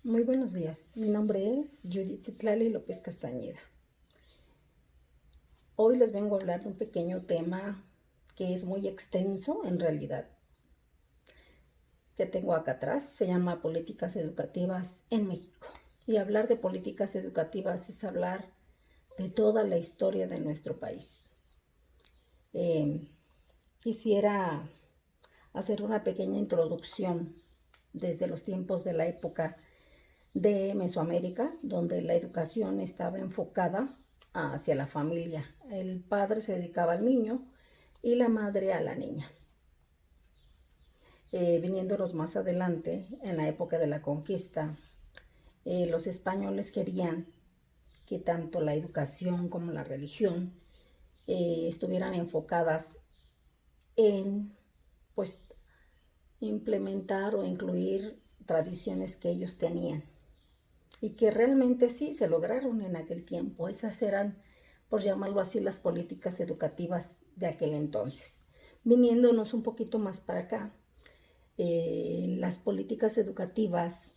Muy buenos días, mi nombre es Judith Citlali López Castañeda. Hoy les vengo a hablar de un pequeño tema que es muy extenso en realidad, que tengo acá atrás, se llama políticas educativas en México. Y hablar de políticas educativas es hablar de toda la historia de nuestro país. Quisiera hacer una pequeña introducción desde los tiempos de la época de Mesoamérica, donde la educación estaba enfocada hacia la familia. El padre se dedicaba al niño y la madre a la niña. Viniéndonos más adelante, en la época de la conquista, los españoles querían que tanto la educación como la religión estuvieran enfocadas en, pues, implementar o incluir tradiciones que ellos tenían y que realmente sí se lograron en aquel tiempo. Esas eran, por llamarlo así, las políticas educativas de aquel entonces. Viniéndonos un poquito más para acá, las políticas educativas,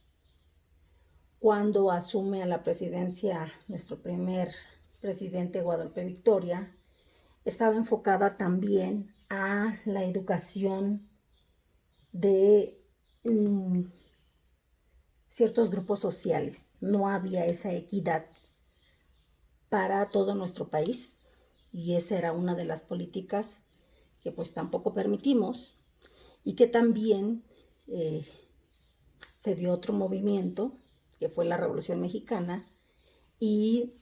cuando asume a la presidencia nuestro primer presidente Guadalupe Victoria, estaba enfocada también a la educación de ciertos grupos sociales. No había esa equidad para todo nuestro país y esa era una de las políticas que pues tampoco permitimos y que también se dio otro movimiento que fue la Revolución Mexicana y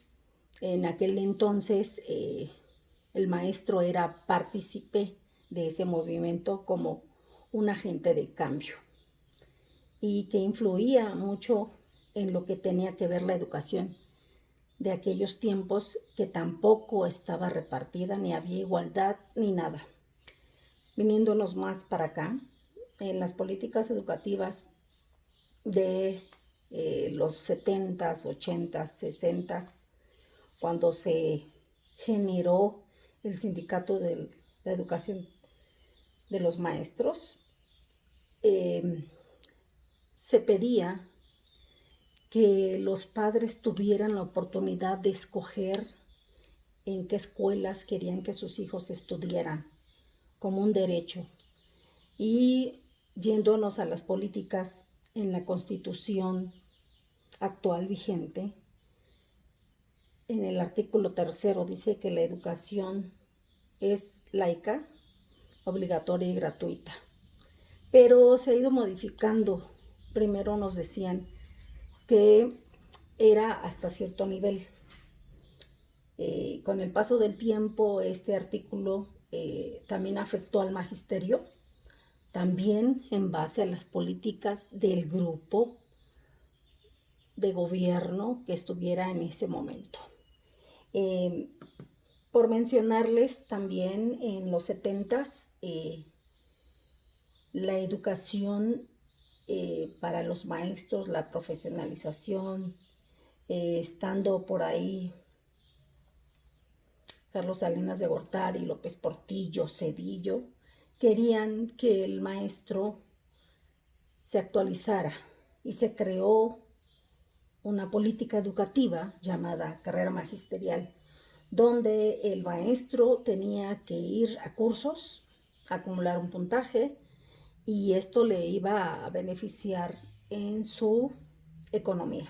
en aquel entonces el maestro era partícipe de ese movimiento como un agente de cambio y que influía mucho en lo que tenía que ver la educación de aquellos tiempos, que tampoco estaba repartida, ni había igualdad, ni nada. Viniéndonos más para acá, en las políticas educativas de los 70s, 80s, 60s, cuando se generó el sindicato de la educación de los maestros, se pedía que los padres tuvieran la oportunidad de escoger en qué escuelas querían que sus hijos estudiaran como un derecho. Y yéndonos a las políticas en la Constitución actual vigente, en el artículo 3 dice que la educación es laica, obligatoria y gratuita. Pero se ha ido modificando. Primero nos decían que era hasta cierto nivel. Con el paso del tiempo, este artículo también afectó al magisterio, también en base a las políticas del grupo de gobierno que estuviera en ese momento. Por mencionarles también, en los 70s, la educación para los maestros, la profesionalización, estando por ahí Carlos Salinas de Gortari, López Portillo, Cedillo, querían que el maestro se actualizara y se creó una política educativa llamada carrera magisterial, donde el maestro tenía que ir a cursos, acumular un puntaje, y esto le iba a beneficiar en su economía.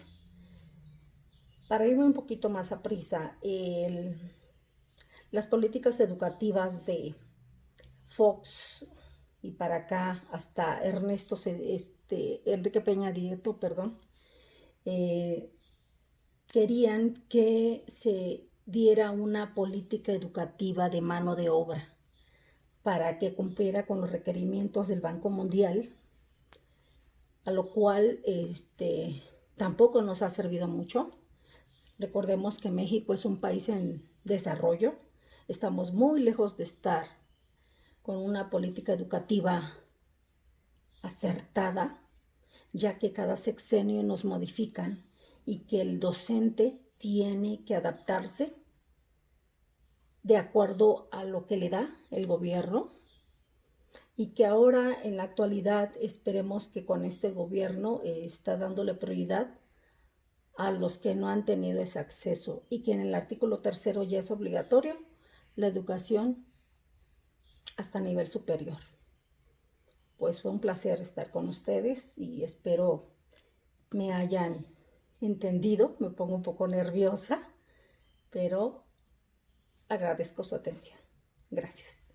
Para irme un poquito más a prisa, las políticas educativas de Fox y para acá hasta Enrique Peña Nieto, querían que se diera una política educativa de mano de obra para que cumpliera con los requerimientos del Banco Mundial, a lo cual tampoco nos ha servido mucho. Recordemos que México es un país en desarrollo. Estamos muy lejos de estar con una política educativa acertada, ya que cada sexenio nos modifican y que el docente tiene que adaptarse de acuerdo a lo que le da el gobierno y que ahora en la actualidad esperemos que con este gobierno está dándole prioridad a los que no han tenido ese acceso y que en el artículo 3 ya es obligatorio la educación hasta nivel superior. Pues fue un placer estar con ustedes y espero me hayan entendido. Me pongo un poco nerviosa, pero agradezco su atención. Gracias.